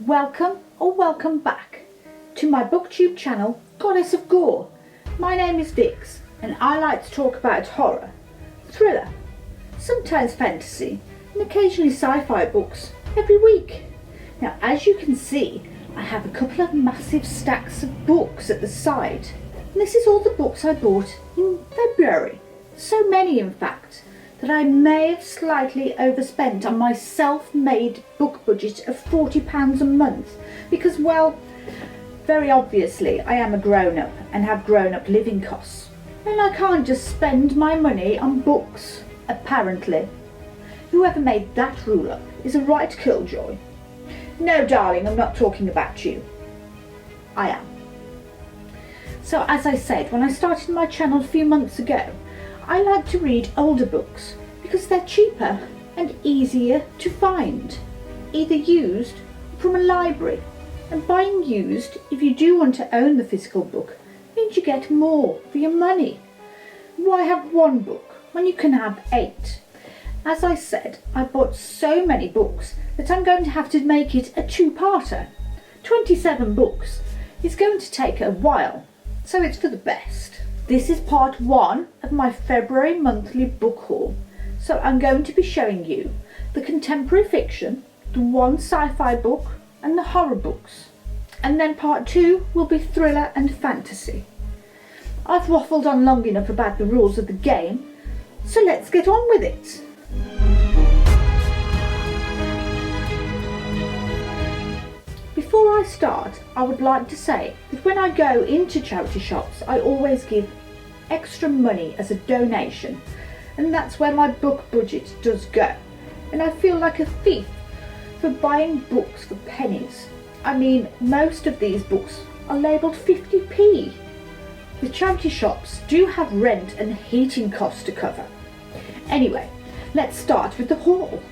Welcome or welcome back to my booktube channel, Goddess of Gore. My name is Vix and I like to talk about horror, thriller, sometimes fantasy and occasionally sci-fi books every week. Now, as you can see, I have a couple of massive stacks of books at the side, and this is all the books I bought in February. So many in fact that I may have slightly overspent on my self-made book budget of £40 a month because, well, very obviously I am a grown-up and have grown-up living costs, and I can't just spend my money on books, apparently. Whoever made that rule up is a right killjoy. No, darling, I'm not talking about you. I am. So, as I said, when I started my channel a few months ago, I like to read older books because they're cheaper and easier to find, either used from a library. And buying used, if you do want to own the physical book, means you get more for your money. Why have one book when you can have 8? As I said, I bought so many books that I'm going to have to make it a two-parter. 27 books is going to take a while, so it's for the best. This is part 1 of my February monthly book haul. So I'm going to be showing you the contemporary fiction, the one sci-fi book and the horror books. And then part 2 will be thriller and fantasy. I've waffled on long enough about the rules of the game, so let's get on with it. Before I start, I would like to say that when I go into charity shops, I always give extra money as a donation, and that's where my book budget does go. And I feel like a thief for buying books for pennies. I mean, most of these books are labelled 50p. The charity shops do have rent and heating costs to cover. Anyway, let's start with the haul.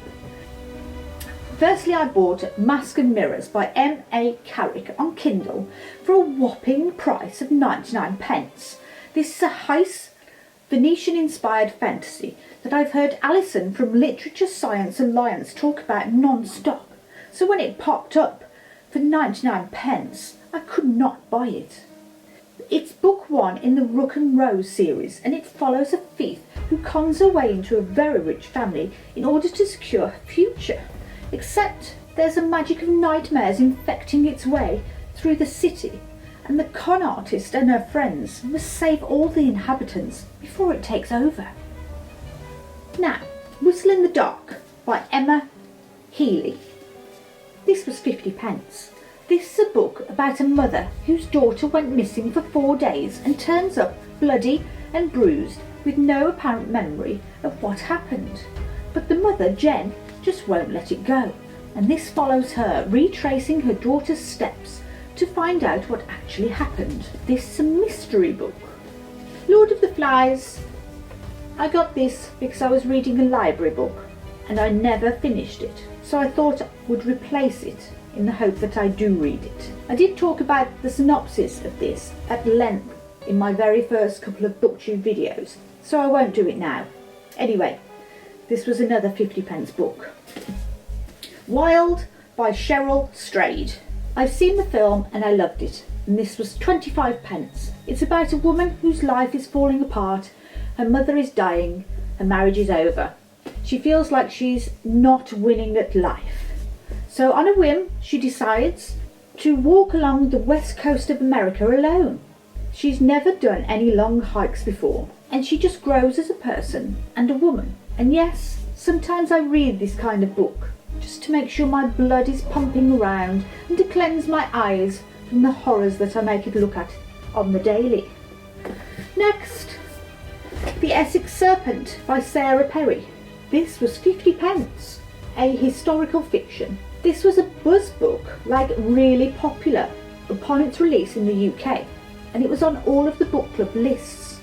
Firstly, I bought Mask and Mirrors by M.A. Carrick on Kindle for a whopping price of 99p. This is a heist Venetian-inspired fantasy that I've heard Alison from Literature Science Alliance talk about non-stop. So when it popped up for 99p, I could not buy it. It's book 1 in the Rook and Rose series, and it follows a thief who cons her way into a very rich family in order to secure her future. Except there's a magic of nightmares infecting its way through the city, and the con artist and her friends must save all the inhabitants before it takes over. Now, Whistle in the Dark by Emma Healey. This was 50p. This is a book about a mother whose daughter went missing for 4 days and turns up bloody and bruised with no apparent memory of what happened. But the mother, Jen, just won't let it go, and this follows her retracing her daughter's steps to find out what actually happened. This is a mystery book. Lord of the Flies. I got this because I was reading a library book and I never finished it, so I thought I would replace it in the hope that I do read it. I did talk about the synopsis of this at length in my very first couple of booktube videos, so I won't do it now. Anyway, this was another 50p book. Wild by Cheryl Strade. I've seen the film and I loved it, and this was 25p. It's about a woman whose life is falling apart, her mother is dying, her marriage is over. She feels like she's not winning at life. So on a whim, she decides to walk along the west coast of America alone. She's never done any long hikes before, and she just grows as a person and a woman. And yes, sometimes I read this kind of book, just to make sure my blood is pumping around and to cleanse my eyes from the horrors that I make it look at on the daily. Next, The Essex Serpent by Sarah Perry. This was 50p, a historical fiction. This was a buzz book, like really popular, upon its release in the UK, and it was on all of the book club lists.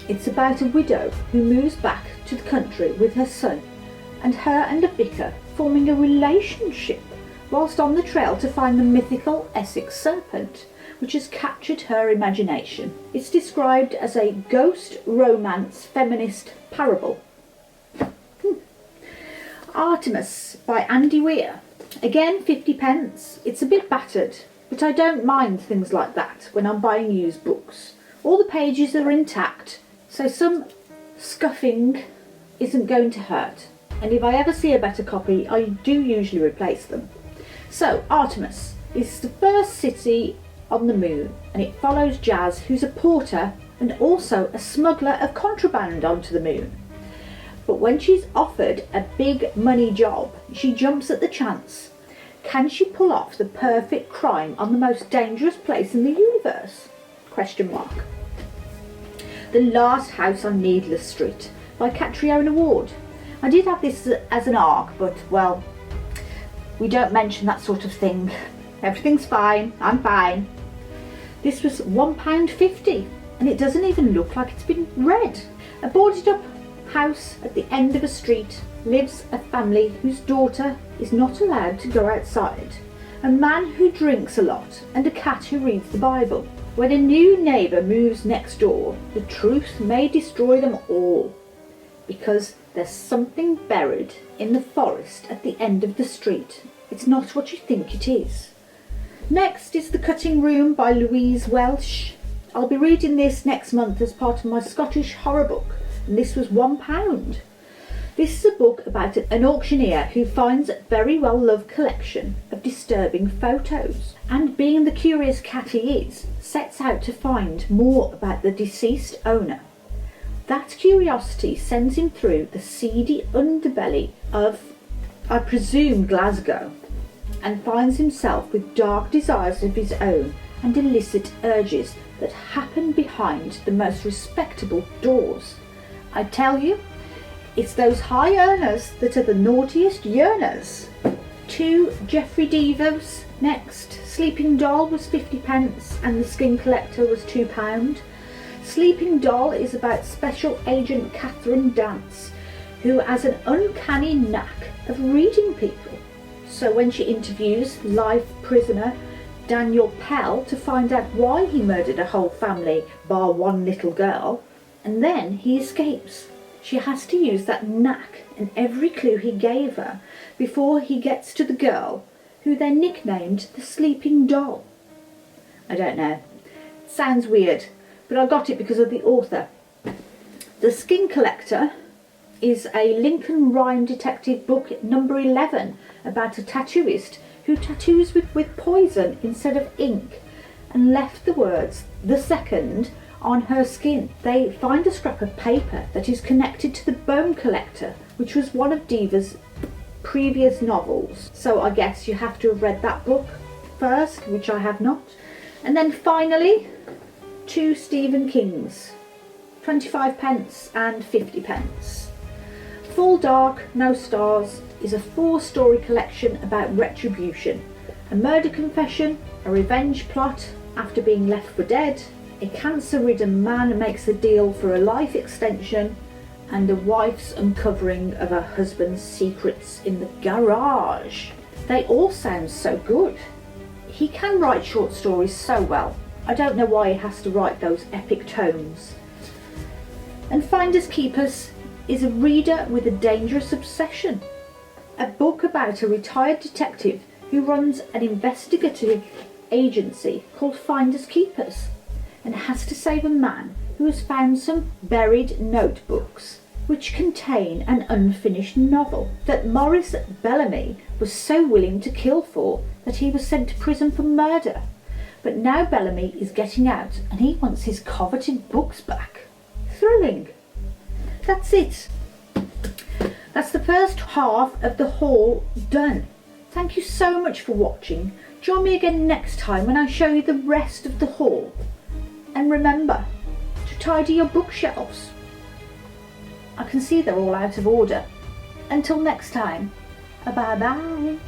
It's about a widow who moves back to the country with her son, and her and a vicar forming a relationship whilst on the trail to find the mythical Essex Serpent, which has captured her imagination. It's described as a ghost romance feminist parable. Artemis by Andy Weir. Again, 50 pence. It's a bit battered, but I don't mind things like that when I'm buying used books. All the pages are intact, so some scuffing isn't going to hurt. And if I ever see a better copy, I do usually replace them. So, Artemis is the first city on the moon, and it follows Jazz, who's a porter and also a smuggler of contraband onto the moon. But when she's offered a big money job, she jumps at the chance. Can she pull off the perfect crime on the most dangerous place in the universe? Question mark. The Last House on Needless Street by Catrion Award. I did have this as an ARC, but well, we don't mention that sort of thing. Everything's fine, I'm fine. This was £1.50 and it doesn't even look like it's been read. A boarded up house at the end of a street lives a family whose daughter is not allowed to go outside, a man who drinks a lot, and a cat who reads the Bible. When a new neighbour moves next door, the truth may destroy them all, because there's something buried in the forest at the end of the street. It's not what you think it is. Next is The Cutting Room by Louise, Welsh. I'll be reading this next month as part of my Scottish horror book, and this was £1. This is a book about an auctioneer who finds a very well-loved collection of disturbing photos, and being the curious cat he is, sets out to find more about the deceased owner. That curiosity sends him through the seedy underbelly of, I presume, Glasgow, and finds himself with dark desires of his own and illicit urges that happen behind the most respectable doors. I tell you, it's those high earners that are the naughtiest yearners. 2 Geoffrey Devos next. Sleeping Doll was 50 pence and The Skin Collector was £2. Sleeping Doll is about Special Agent Catherine Dance, who has an uncanny knack of reading people. So when she interviews life prisoner Daniel Pell to find out why he murdered a whole family bar one little girl, and then he escapes, she has to use that knack and every clue he gave her before he gets to the girl, who they nicknamed the Sleeping Doll. I don't know. Sounds weird, but I got it because of the author. The Skin Collector is a Lincoln Rhyme detective book number 11 about a tattooist who tattoos with poison instead of ink and left the words "the second" on her skin. They find a scrap of paper that is connected to The Bone Collector, which was one of Diva's previous novels. So I guess you have to have read that book first, which I have not. And then finally, 2 Stephen Kings, 25 pence and 50 pence. Full Dark, No Stars is a 4-story collection about retribution, a murder confession, a revenge plot after being left for dead, a cancer-ridden man makes a deal for a life extension, and a wife's uncovering of her husband's secrets in the garage. They all sound so good. He can write short stories so well. I don't know why he has to write those epic tomes. And Finders Keepers is a reader with a dangerous obsession. A book about a retired detective who runs an investigative agency called Finders Keepers and has to save a man who has found some buried notebooks which contain an unfinished novel that Maurice Bellamy was so willing to kill for that he was sent to prison for murder. But now Bellamy is getting out and he wants his coveted books back. Thrilling. That's it. That's the first half of the haul done. Thank you so much for watching. Join me again next time when I show you the rest of the haul. And remember to tidy your bookshelves. I can see they're all out of order. Until next time, bye bye.